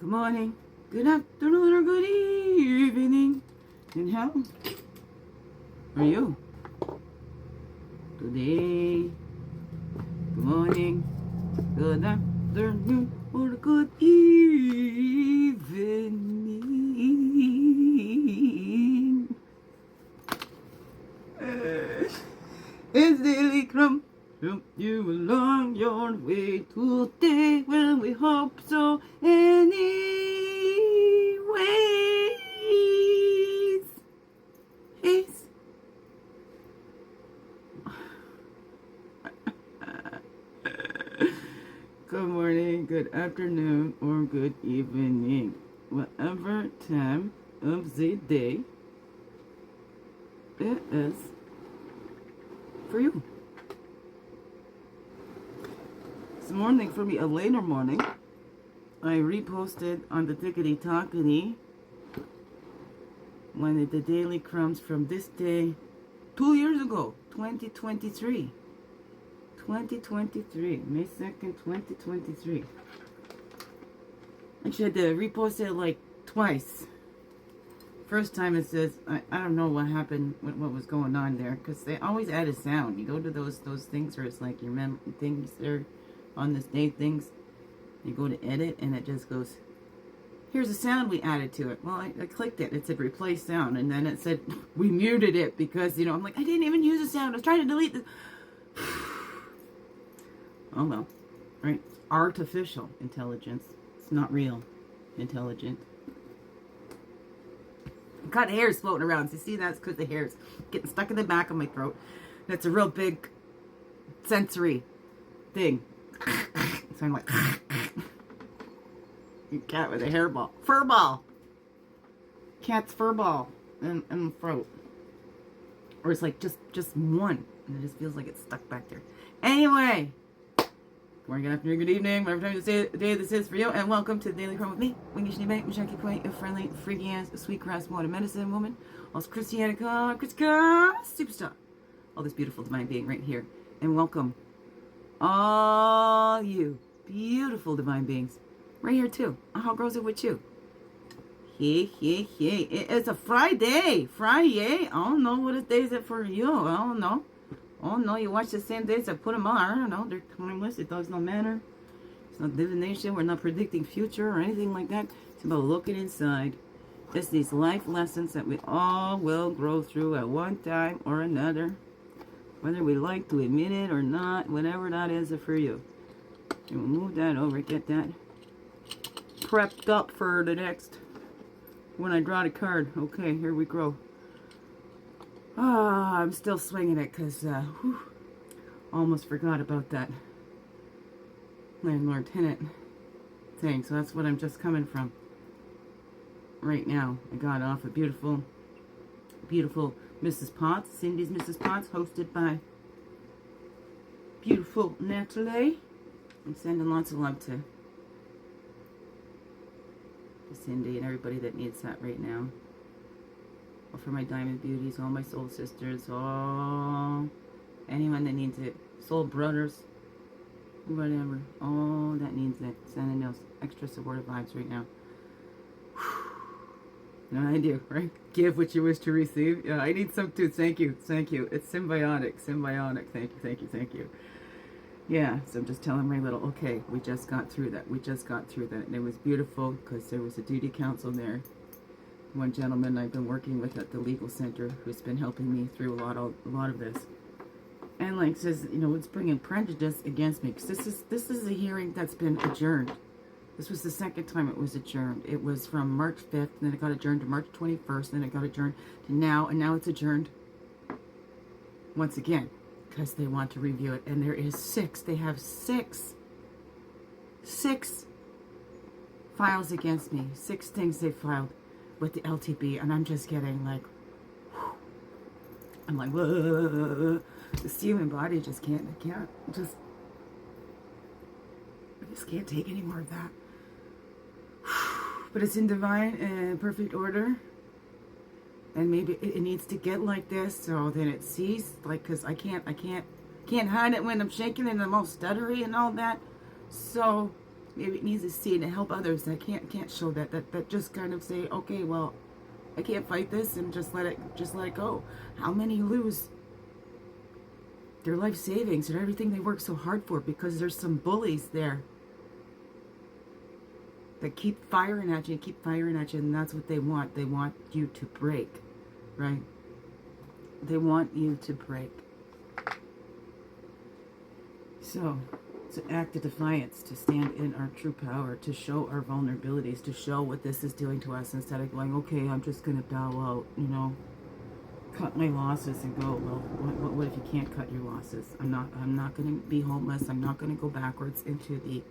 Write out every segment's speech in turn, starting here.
good morning, good afternoon, or good evening. And how are you today? Good morning, good afternoon, or good evening. It's Daily CRUMB. Help you along your way today. Well, we hope so. Anyways, good morning, good afternoon, or good evening, whatever time of the day it is for you. This morning, for me, a later morning, I reposted on the Tickety Talkety one of the daily crumbs from this day 2 years ago, 2023. 2023, May 2nd, 2023. Actually, I had to repost it like twice. First time it says, I don't know what happened, what was going on there, because they always add a sound. You go to those things where it's like your things there on this day things. You go to edit and it just goes, here's a sound we added to it. Well, I clicked it. It said replace sound, and then it said we muted it because, I'm like, I didn't even use the sound. I was trying to delete the. Oh well, right? Artificial intelligence. It's not real intelligent. Got hairs floating around. So you see, that's because the hair's getting stuck in the back of my throat. That's a real big sensory thing. So I'm like, cat with a hairball, fur ball. Cat's fur ball in the throat, or it's like just one, and it just feels like it's stuck back there. Anyway. Good morning, good afternoon, good evening, whatever time of the day this is for you, and welcome to the Daily CRUMB with me, Wingy Bank, Michelle Point, a friendly, freaky ass, sweet grass water medicine woman, also Christianica, superstar, all this beautiful divine being right here, and welcome all you beautiful divine beings right here too. How goes it with you? Hey, it's a Friday. I don't know what day is it for you. I don't know. Oh no, you watch the same days I put them on. I don't know, they're timeless. It does not matter. It's not divination. We're not predicting future or anything like that. It's about looking inside. Just these life lessons that we all will grow through at one time or another. Whether we like to admit it or not, whatever that is for you. And we'll move that over, get that prepped up for the next, when I draw the card. Okay, here we go. I'm still swinging it because almost forgot about that landlord-tenant thing. So that's what I'm just coming from right now. I got off a beautiful Mrs. Potts, Cindy's Mrs. Potts, hosted by beautiful Natalie. I'm sending lots of love to Cindy and everybody that needs that right now. For my diamond beauties, all my soul sisters, all anyone that needs it, soul brothers, whatever, all that needs it. Sending those extra supportive vibes right now. No, I do, right? Give what you wish to receive. Yeah, I need some too. Thank you. It's symbiotic. Thank you. Yeah, so I'm just telling my little, okay, we just got through that. And it was beautiful because there was a duty council there. One gentleman I've been working with at the legal center who's been helping me through a lot of this, and like says, it's bringing prejudice against me because this is a hearing that's been adjourned. This was the second time it was adjourned. It was from March 5th, then it got adjourned to March 21st, then it got adjourned to now, and now it's adjourned once again because they want to review it. And there is they have six files against me, 6 things they filed with the LTB, and I'm just getting like, whew. I'm like, whoa. This human body just I just can't take any more of that. But it's in divine and perfect order, and maybe it needs to get like this, so then it ceases, like, because I can't hide it when I'm shaking and I'm all stuttery and all that. So Maybe it needs to see it and help others that can't show that just kind of say, okay, well, I can't fight this, and just let it go. How many lose their life savings and everything they work so hard for because there's some bullies there that keep firing at you, and that's what they want. They want you to break, right? They want you to break. So, to act of defiance, to stand in our true power, to show our vulnerabilities, to show what this is doing to us, instead of going, okay, I'm just going to bow out, you know, cut my losses and go, well, what if you can't cut your losses? I'm not going to be homeless. I'm not going to go backwards into the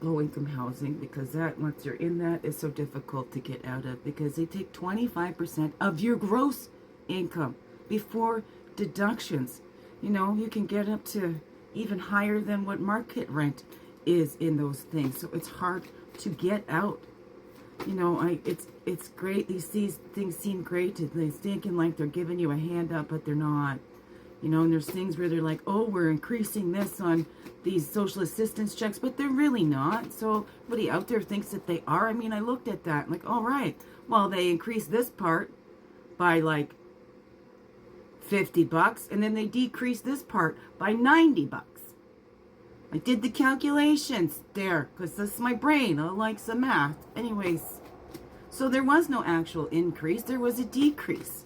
low-income housing, because that, once you're in that, is so difficult to get out of, because they take 25% of your gross income before deductions. You know, you can get up to even higher than what market rent is in those things. So it's hard to get out. You know, it's great. These things seem great. They're thinking like they're giving you a hand up, but they're not. You know, and there's things where they're like, oh, we're increasing this on these social assistance checks, but they're really not. So everybody out there thinks that they are. I mean, I looked at that, like, all right, well, they increased this part by like $50, and then they decreased this part by $90. I did the calculations there, because this is my brain. I like some math. Anyways, so there was no actual increase. There was a decrease.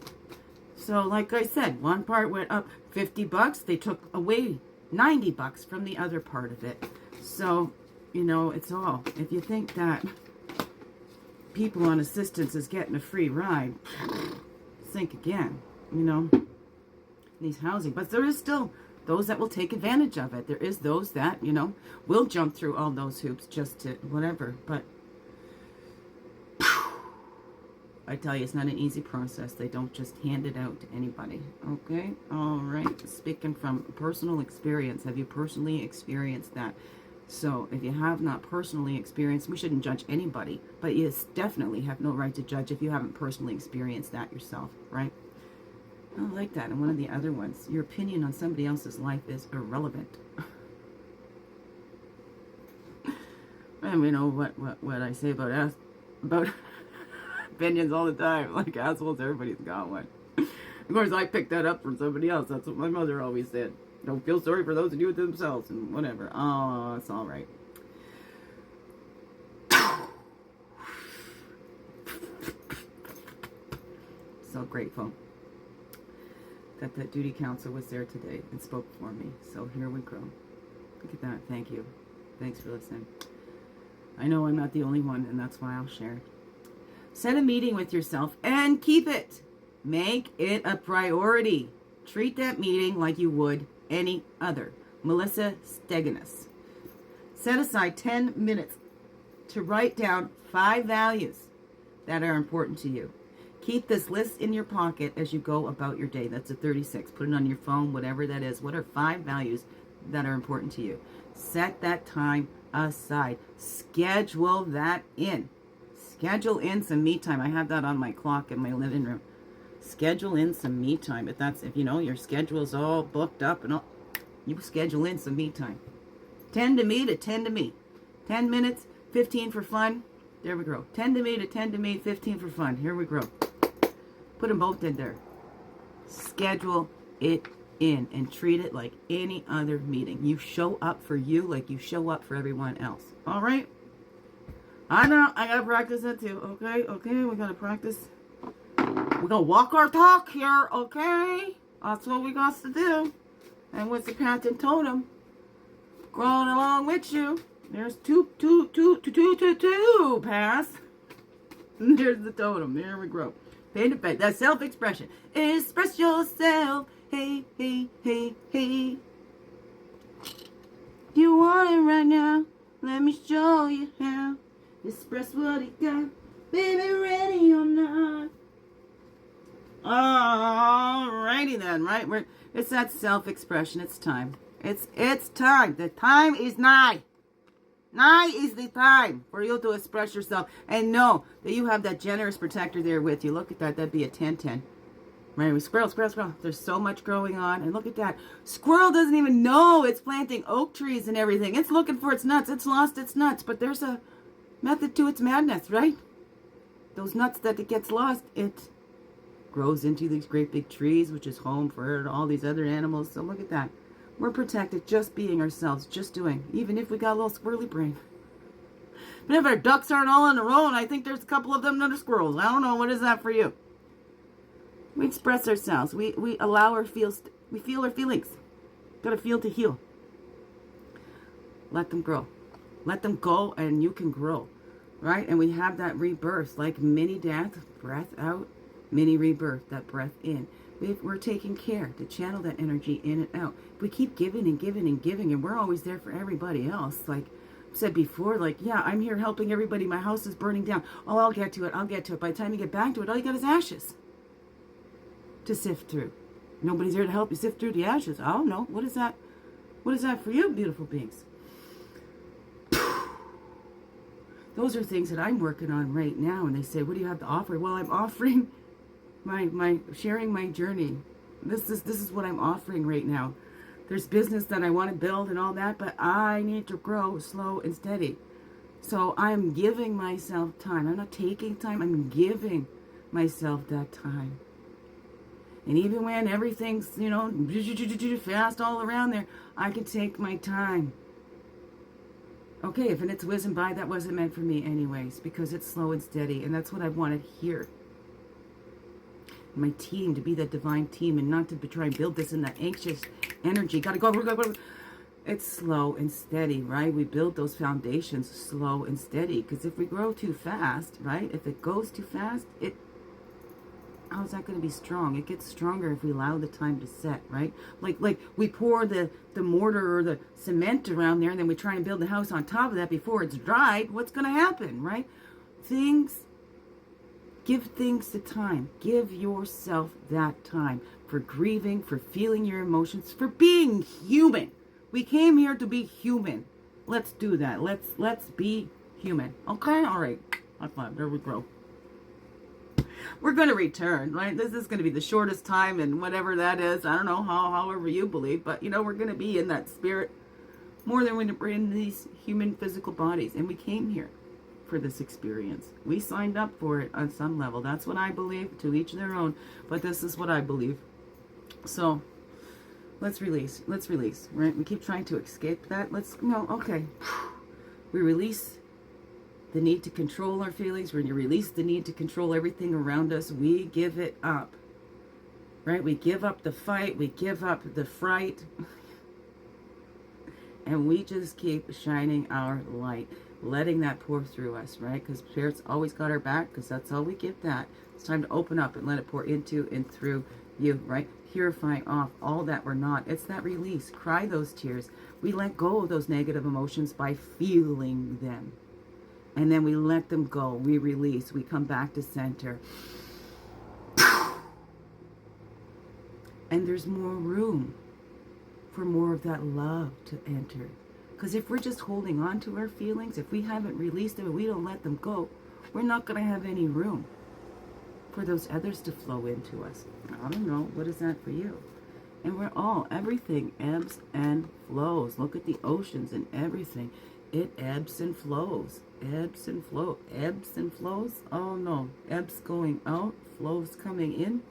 So, like I said, one part went up $50. They took away $90 from the other part of it. So, you know, it's all. If you think that people on assistance is getting a free ride, think again, you know, these housing. But there is still those that will take advantage of it. There is those that, you know, will jump through all those hoops just to whatever. But I tell you, it's not an easy process. They don't just hand it out to anybody. Okay? All right. Speaking from personal experience, have you personally experienced that? So, if you have not personally experienced, we shouldn't judge anybody. But you definitely have no right to judge if you haven't personally experienced that yourself, right? I like that. And one of the other ones, your opinion on somebody else's life is irrelevant. And we know what I say about opinions all the time. Like assholes, everybody's got one. Of course, I picked that up from somebody else. That's what my mother always said. Don't feel sorry for those who do it themselves and whatever. Oh, it's all right. So grateful that that duty council was there today and spoke for me. So here we go. Look at that. Thank you. Thanks for listening. I know I'm not the only one, and that's why I'll share. Set a meeting with yourself and keep it. Make it a priority. Treat that meeting like you would any other. Melissa Steginus. Set aside 10 minutes to write down 5 values that are important to you. Keep this list in your pocket as you go about your day. That's a 36. Put it on your phone, whatever that is. What are 5 values that are important to you? Set that time aside. Schedule that in. Schedule in some me time. I have that on my clock in my living room. Schedule in some me time. If you know your schedule's all booked up and all, you schedule in some me time. 10 to me to 10 to me. 10 minutes, 15 for fun. There we go. 10 to me to 10 to me, 15 for fun. Here we go. Put them both in there. Schedule it in and treat it like any other meeting. You show up for you like you show up for everyone else. All right? I know. I got to practice that too. Okay? We got to practice. We're going to walk our talk here. Okay? That's what we got to do. And with the Captain Totem growing along with you, there's two pass. And there's the totem. There we go. Paint it back. That's self-expression. Express yourself. Hey, hey, hey, hey. You want it right now? Let me show you how. Express what you got. Baby, ready or not. Alrighty then, right? It's that self-expression. It's time. It's time. The time is nigh. Nigh is the time for you to express yourself. And know that you have that generous protector there with you. Look at that. That'd be a 10-10. Right? Squirrel, squirrel, squirrel. There's so much growing on. And look at that. Squirrel doesn't even know it's planting oak trees and everything. It's looking for its nuts. It's lost its nuts. But there's a method to its madness, right? Those nuts that it gets lost, it grows into these great big trees, which is home for all these other animals. So look at that. We're protected just being ourselves, just doing. Even if we got a little squirrely brain. But if our ducks aren't all on their own, I think there's a couple of them that are squirrels. I don't know. What is that for you? We express ourselves. We allow our feels. We feel our feelings. Got to feel to heal. Let them grow. Let them go, and you can grow, right? And we have that rebirth, like mini death, breath out, mini rebirth, that breath in. We're taking care to channel that energy in and out. We keep giving and giving and giving, and we're always there for everybody else. Like I said before, like, yeah, I'm here helping everybody. My house is burning down. Oh, I'll get to it. I'll get to it. By the time you get back to it, all you got is ashes to sift through. Nobody's here to help you sift through the ashes. I don't know. What is that? What is that for you, beautiful beings? Those are things that I'm working on right now. And they say, what do you have to offer? Well, I'm offering my sharing my journey. This is what I'm offering right now. There's business that I want to build and all that, but I need to grow slow and steady. So I'm giving myself time. I'm not taking time. I'm giving myself that time. And even when everything's, fast all around there, I can take my time. Okay, if it's whizzing by, that wasn't meant for me anyways, because it's slow and steady, and that's what I wanted here. My team, to be that divine team, and not to try and build this in that anxious energy. Gotta go, go. It's slow and steady, right? We build those foundations slow and steady, because if we grow too fast, right? If it goes too fast, how's that going to be strong? It gets stronger if we allow the time to set, right? Like we pour the mortar or the cement around there, and then we try and build the house on top of that before it's dried. What's going to happen, right? Give things the time. Give yourself that time for grieving, for feeling your emotions, for being human. We came here to be human. Let's do that. Let's be human. Okay? All right. High five. There we go. We're going to return, right? This is going to be the shortest time, and whatever that is, I don't know however you believe, but we're going to be in that spirit more than when we're in these human physical bodies. And we came here for this experience. We signed up for it on some level. That's what I believe. To each their own, but this is what I believe. So let's release, right? We keep trying to escape that. Okay. We release the need to control our feelings. When you release the need to control everything around us, we give it up, right? We give up the fight. We give up the fright. And we just keep shining our light, letting that pour through us, right? Because Spirit's always got our back, because that's all we get that. It's time to open up and let it pour into and through you, right? Purifying off all that we're not. It's that release. Cry those tears. We let go of those negative emotions by feeling them. And then we let them go. We release. We come back to center. And there's more room for more of that love to enter. Because if we're just holding on to our feelings, if we haven't released them and we don't let them go, we're not going to have any room for those others to flow into us. I don't know. What is that for you? And everything ebbs and flows. Look at the oceans and everything. It ebbs and flows. Ebbs and flow. Ebbs and flows. Oh no. Ebbs going out. Flows coming in.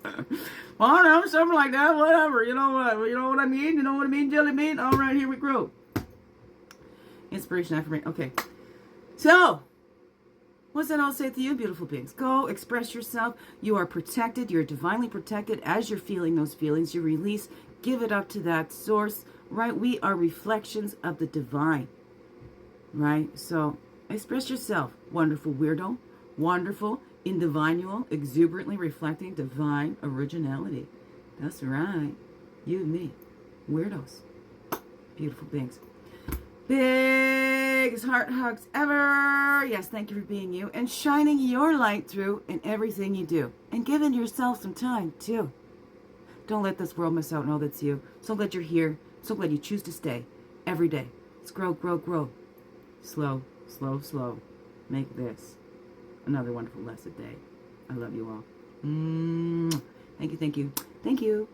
Well, I don't know, something like that. Whatever. You know what I mean? You know what I mean, jelly bean? All right, here we go. Inspiration, affirmation. Okay. So, what's that all say to you, beautiful beings? Go, express yourself. You are protected. You're divinely protected. As you're feeling those feelings, you release. Give it up to that source. Right? We are reflections of the divine. Right? So, express yourself. Wonderful weirdo. Wonderful individual. Exuberantly reflecting divine originality. That's right. You and me. Weirdos. Beautiful beings. Biggest heart hugs ever. Yes, thank you for being you. And shining your light through in everything you do. And giving yourself some time, too. Don't let this world miss out on all that's you. So glad you're here. So glad you choose to stay every day. Let's grow, grow, grow. Slow, slow, slow. Make this another wonderful blessed day. I love you all. Thank you, thank you. Thank you.